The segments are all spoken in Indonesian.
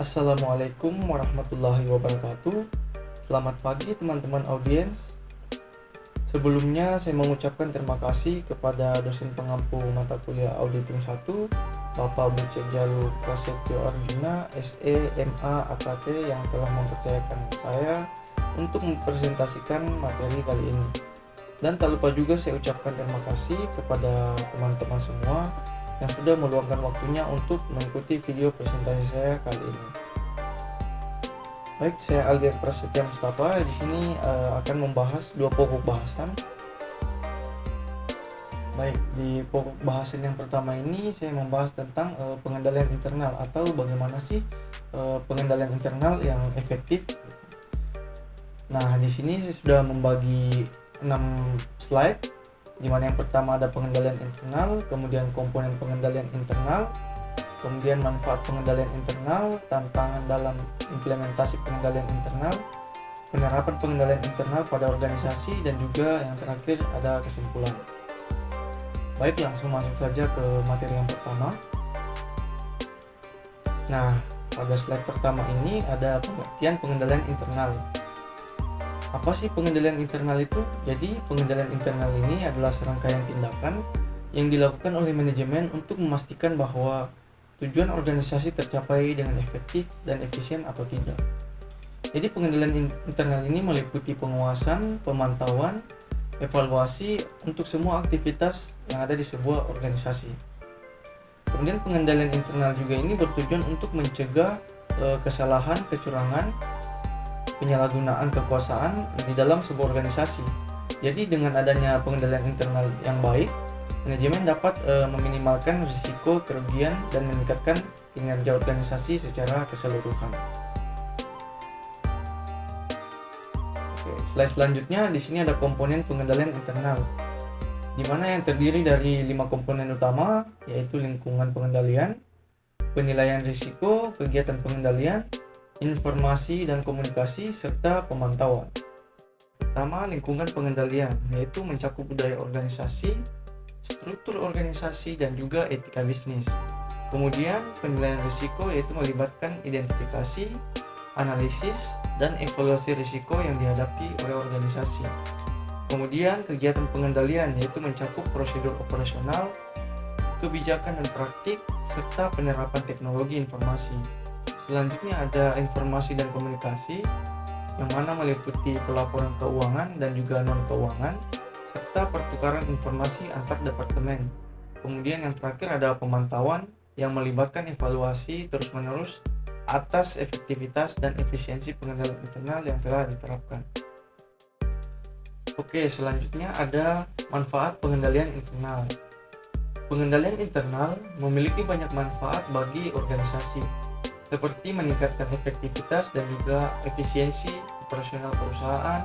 Assalamualaikum warahmatullahi wabarakatuh. Selamat pagi teman-teman audiens. Sebelumnya saya mengucapkan terima kasih kepada dosen pengampu mata kuliah Auditing 1, Bapak Bucek Jalu Prasetyo Arjuna, SE, MA, AKT yang telah mempercayakan saya untuk mempresentasikan materi kali ini. Dan tak lupa juga saya ucapkan terima kasih kepada teman-teman semua yang sudah meluangkan waktunya untuk mengikuti video presentasi saya kali ini. Baik, saya Aldian Prasetya Mustafa. Di sini akan membahas dua pokok bahasan. Baik, di pokok bahasan yang pertama ini saya membahas tentang pengendalian internal atau bagaimana sih pengendalian internal yang efektif. Nah, di sini saya sudah membagi 6 slide, di mana yang pertama ada pengendalian internal, kemudian komponen pengendalian internal, kemudian manfaat pengendalian internal, tantangan dalam implementasi pengendalian internal, penerapan pengendalian internal pada organisasi, dan juga yang terakhir ada kesimpulan. Baik, langsung masuk saja ke materi yang pertama. Nah, pada slide pertama ini ada pengertian pengendalian internal. Apa sih pengendalian internal itu? Jadi, pengendalian internal ini adalah serangkaian tindakan yang dilakukan oleh manajemen untuk memastikan bahwa tujuan organisasi tercapai dengan efektif dan efisien atau tidak. Jadi, pengendalian internal ini meliputi pengawasan, pemantauan, evaluasi untuk semua aktivitas yang ada di sebuah organisasi. Kemudian pengendalian internal juga ini bertujuan untuk mencegah kesalahan, kecurangan, penyalahgunaan kekuasaan di dalam sebuah organisasi. Jadi dengan adanya pengendalian internal yang baik, manajemen dapat meminimalkan risiko kerugian dan meningkatkan kinerja organisasi secara keseluruhan. Oke, slide selanjutnya di sini ada komponen pengendalian internal, di mana yang terdiri dari 5 komponen utama, yaitu lingkungan pengendalian, penilaian risiko, kegiatan pengendalian, informasi dan komunikasi, serta pemantauan. Pertama, lingkungan pengendalian, yaitu mencakup budaya organisasi, struktur organisasi, dan juga etika bisnis. Kemudian, penilaian risiko yaitu melibatkan identifikasi, analisis, dan evaluasi risiko yang dihadapi oleh organisasi. Kemudian, kegiatan pengendalian yaitu mencakup prosedur operasional, kebijakan dan praktik, serta penerapan teknologi informasi. Selanjutnya ada informasi dan komunikasi, yang mana meliputi pelaporan keuangan dan juga non-keuangan, serta pertukaran informasi antar departemen. Kemudian yang terakhir ada pemantauan, yang melibatkan evaluasi terus-menerus atas efektivitas dan efisiensi pengendalian internal yang telah diterapkan. Oke, selanjutnya ada manfaat pengendalian internal. Pengendalian internal memiliki banyak manfaat bagi organisasi, seperti meningkatkan efektivitas dan juga efisiensi operasional perusahaan,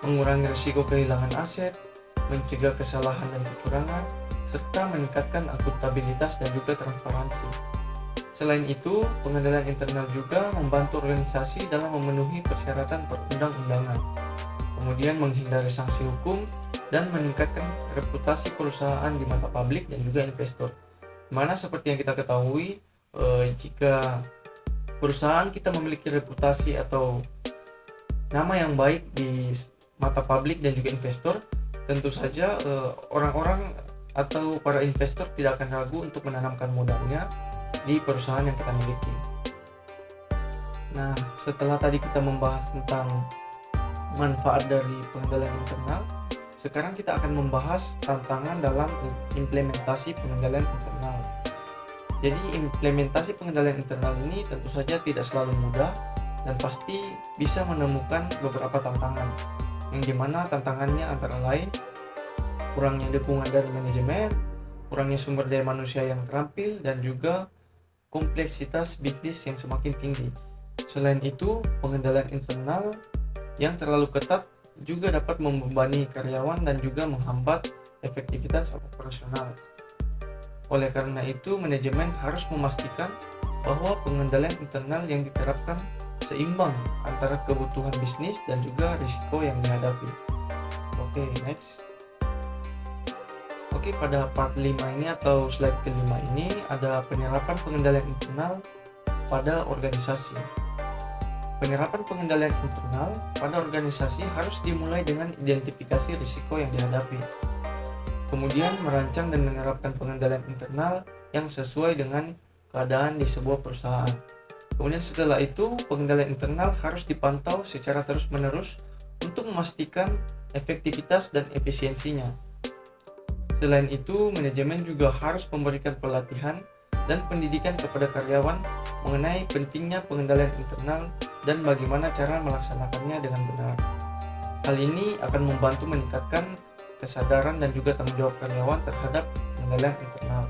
mengurangi risiko kehilangan aset, mencegah kesalahan dan kecurangan, serta meningkatkan akuntabilitas dan juga transparansi. Selain itu, pengendalian internal juga membantu organisasi dalam memenuhi persyaratan perundang-undangan, kemudian menghindari sanksi hukum, dan meningkatkan reputasi perusahaan di mata publik dan juga investor. Mana seperti yang kita ketahui, jika perusahaan kita memiliki reputasi atau nama yang baik di mata publik dan juga investor, tentu saja orang-orang atau para investor tidak akan ragu untuk menanamkan modalnya di perusahaan yang kita miliki. Nah, setelah tadi kita membahas tentang manfaat dari pengendalian internal, sekarang kita akan membahas tantangan dalam implementasi pengendalian internal. Jadi implementasi pengendalian internal ini tentu saja tidak selalu mudah dan pasti bisa menemukan beberapa tantangan, yang dimana tantangannya antara lain kurangnya dukungan dari manajemen, kurangnya sumber daya manusia yang terampil, dan juga kompleksitas bisnis yang semakin tinggi. Selain itu, pengendalian internal yang terlalu ketat juga dapat membebani karyawan dan juga menghambat efektivitas operasional. Oleh karena itu, manajemen harus memastikan bahwa pengendalian internal yang diterapkan seimbang antara kebutuhan bisnis dan juga risiko yang dihadapi. Oke, next. Oke, pada part 5 ini atau slide kelima ini ada penerapan pengendalian internal pada organisasi. Penerapan pengendalian internal pada organisasi harus dimulai dengan identifikasi risiko yang dihadapi. Kemudian merancang dan menerapkan pengendalian internal yang sesuai dengan keadaan di sebuah perusahaan. Kemudian setelah itu, pengendalian internal harus dipantau secara terus-menerus untuk memastikan efektivitas dan efisiensinya. Selain itu, manajemen juga harus memberikan pelatihan dan pendidikan kepada karyawan mengenai pentingnya pengendalian internal dan bagaimana cara melaksanakannya dengan benar. Hal ini akan membantu meningkatkan kesadaran dan juga tanggung jawab karyawan terhadap pengendalian internal.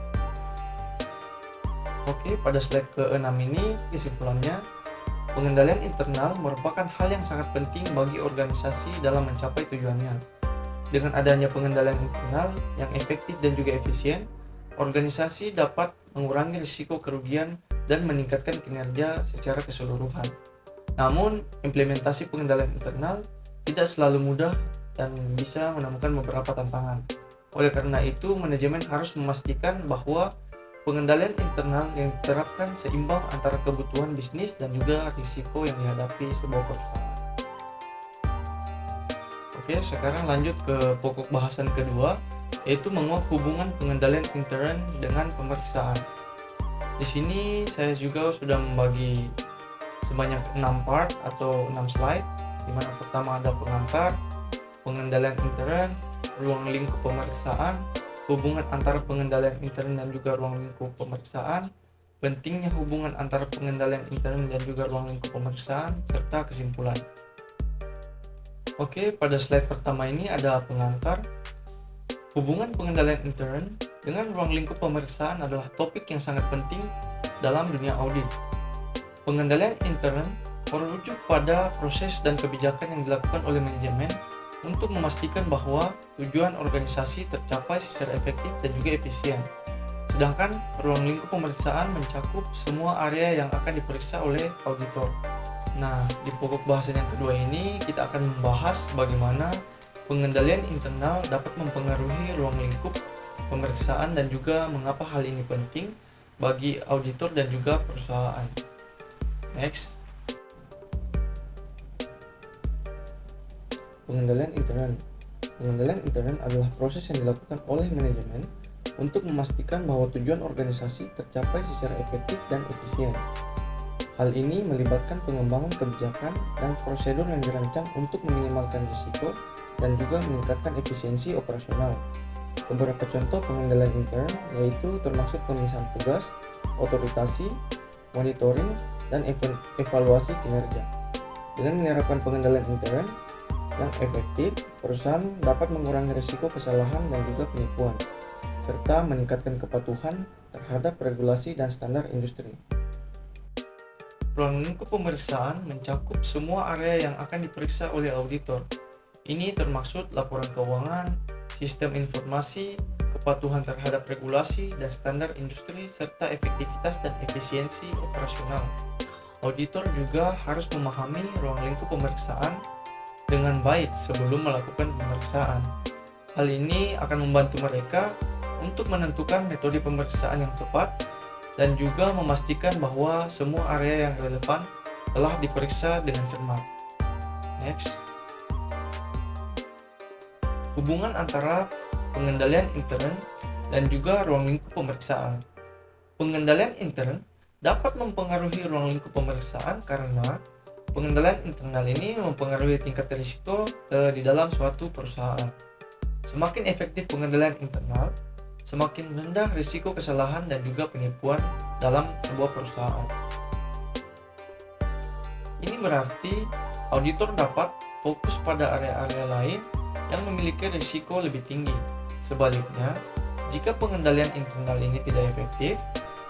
Oke, pada slide ke-6 ini kesimpulannya, pengendalian internal merupakan hal yang sangat penting bagi organisasi dalam mencapai tujuannya. Dengan adanya pengendalian internal yang efektif dan juga efisien, organisasi dapat mengurangi risiko kerugian dan meningkatkan kinerja secara keseluruhan. Namun, implementasi pengendalian internal tidak selalu mudah dan bisa menemukan beberapa tantangan. Oleh karena itu, manajemen harus memastikan bahwa pengendalian internal yang diterapkan seimbang antara kebutuhan bisnis dan juga risiko yang dihadapi sebuah perusahaan. Oke, sekarang lanjut ke pokok bahasan kedua, yaitu menguak hubungan pengendalian intern dengan pemeriksaan. Di sini saya juga sudah membagi sebanyak 6 part atau 6 slide, di mana pertama ada pengantar, pengendalian intern, ruang lingkup pemeriksaan, hubungan antara pengendalian intern dan juga ruang lingkup pemeriksaan, pentingnya hubungan antara pengendalian intern dan juga ruang lingkup pemeriksaan, serta kesimpulan. Oke, pada slide pertama ini ada pengantar. Hubungan pengendalian intern dengan ruang lingkup pemeriksaan adalah topik yang sangat penting dalam dunia audit. Pengendalian intern merujuk pada proses dan kebijakan yang dilakukan oleh manajemen untuk memastikan bahwa tujuan organisasi tercapai secara efektif dan juga efisien. Sedangkan ruang lingkup pemeriksaan mencakup semua area yang akan diperiksa oleh auditor. Nah, di pokok bahasan yang kedua ini kita akan membahas bagaimana pengendalian internal dapat mempengaruhi ruang lingkup pemeriksaan dan juga mengapa hal ini penting bagi auditor dan juga perusahaan. Next. Pengendalian intern. Pengendalian intern adalah proses yang dilakukan oleh manajemen untuk memastikan bahwa tujuan organisasi tercapai secara efektif dan efisien. Hal ini melibatkan pengembangan kebijakan dan prosedur yang dirancang untuk meminimalkan risiko dan juga meningkatkan efisiensi operasional. Beberapa contoh pengendalian intern yaitu termasuk pemisahan tugas, otoritasi, monitoring, dan evaluasi kinerja. Dengan menerapkan pengendalian intern yang efektif, perusahaan dapat mengurangi risiko kesalahan dan juga penipuan, serta meningkatkan kepatuhan terhadap regulasi dan standar industri. Ruang lingkup pemeriksaan mencakup semua area yang akan diperiksa oleh auditor. Ini termaksud laporan keuangan, sistem informasi, kepatuhan terhadap regulasi dan standar industri, serta efektivitas dan efisiensi operasional. Auditor juga harus memahami ruang lingkup pemeriksaan dengan baik sebelum melakukan pemeriksaan. Hal ini akan membantu mereka untuk menentukan metode pemeriksaan yang tepat dan juga memastikan bahwa semua area yang relevan telah diperiksa dengan cermat. Next. Hubungan antara pengendalian intern dan juga ruang lingkup pemeriksaan. Pengendalian intern dapat mempengaruhi ruang lingkup pemeriksaan karena pengendalian internal ini mempengaruhi tingkat risiko di dalam suatu perusahaan. Semakin efektif pengendalian internal, semakin rendah risiko kesalahan dan juga penipuan dalam sebuah perusahaan. Ini berarti auditor dapat fokus pada area-area lain yang memiliki risiko lebih tinggi. Sebaliknya, jika pengendalian internal ini tidak efektif,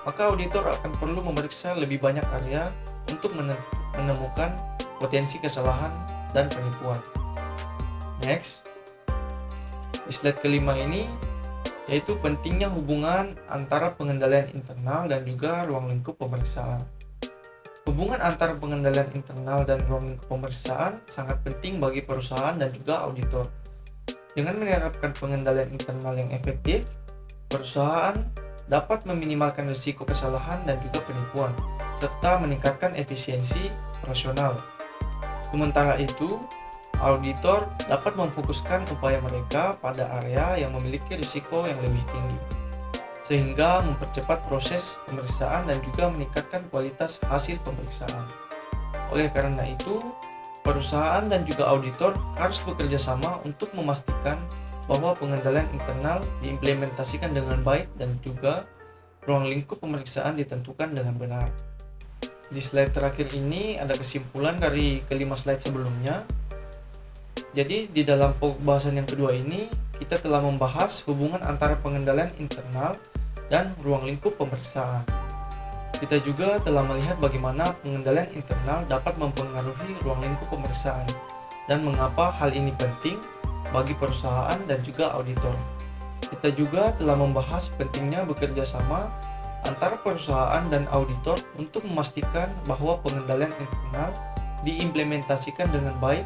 maka auditor akan perlu memeriksa lebih banyak area untuk menemukan potensi kesalahan dan penipuan. Next. Di slide kelima ini yaitu pentingnya hubungan antara pengendalian internal dan juga ruang lingkup pemeriksaan. Hubungan antara pengendalian internal dan ruang lingkup pemeriksaan sangat penting bagi perusahaan dan juga auditor. Dengan menerapkan pengendalian internal yang efektif, perusahaan dapat meminimalkan risiko kesalahan dan juga penipuan. serta meningkatkan efisiensi operasional. Sementara itu, auditor dapat memfokuskan upaya mereka pada area yang memiliki risiko yang lebih tinggi, sehingga mempercepat proses pemeriksaan dan juga meningkatkan kualitas hasil pemeriksaan. Oleh karena itu, perusahaan dan juga auditor harus bekerja sama untuk memastikan bahwa pengendalian internal diimplementasikan dengan baik dan juga ruang lingkup pemeriksaan ditentukan dengan benar. Di slide terakhir ini ada kesimpulan dari kelima slide sebelumnya. Jadi di dalam pembahasan yang kedua ini kita telah membahas hubungan antara pengendalian internal dan ruang lingkup pemeriksaan. Kita juga telah melihat bagaimana pengendalian internal dapat mempengaruhi ruang lingkup pemeriksaan dan mengapa hal ini penting bagi perusahaan dan juga auditor. Kita juga telah membahas pentingnya bekerja sama antara perusahaan dan auditor untuk memastikan bahwa pengendalian internal diimplementasikan dengan baik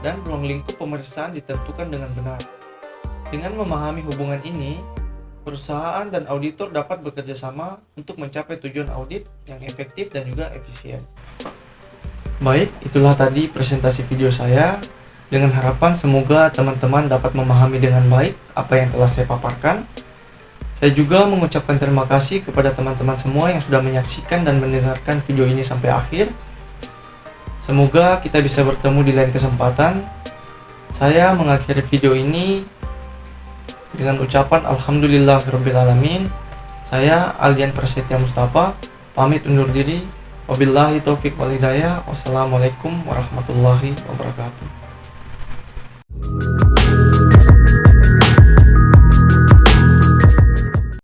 dan ruang lingkup pemeriksaan ditentukan dengan benar. Dengan memahami hubungan ini, perusahaan dan auditor dapat bekerja sama untuk mencapai tujuan audit yang efektif dan juga efisien. Baik, itulah tadi presentasi video saya. Dengan harapan semoga teman-teman dapat memahami dengan baik apa yang telah saya paparkan. Saya juga mengucapkan terima kasih kepada teman-teman semua yang sudah menyaksikan dan mendengarkan video ini sampai akhir. Semoga kita bisa bertemu di lain kesempatan. Saya mengakhiri video ini dengan ucapan Alhamdulillahirrabbilalamin. Saya Aldian Prasetya Mustafa, pamit undur diri. Wabillahi taufiq wal hidayah. Wassalamualaikum warahmatullahi wabarakatuh.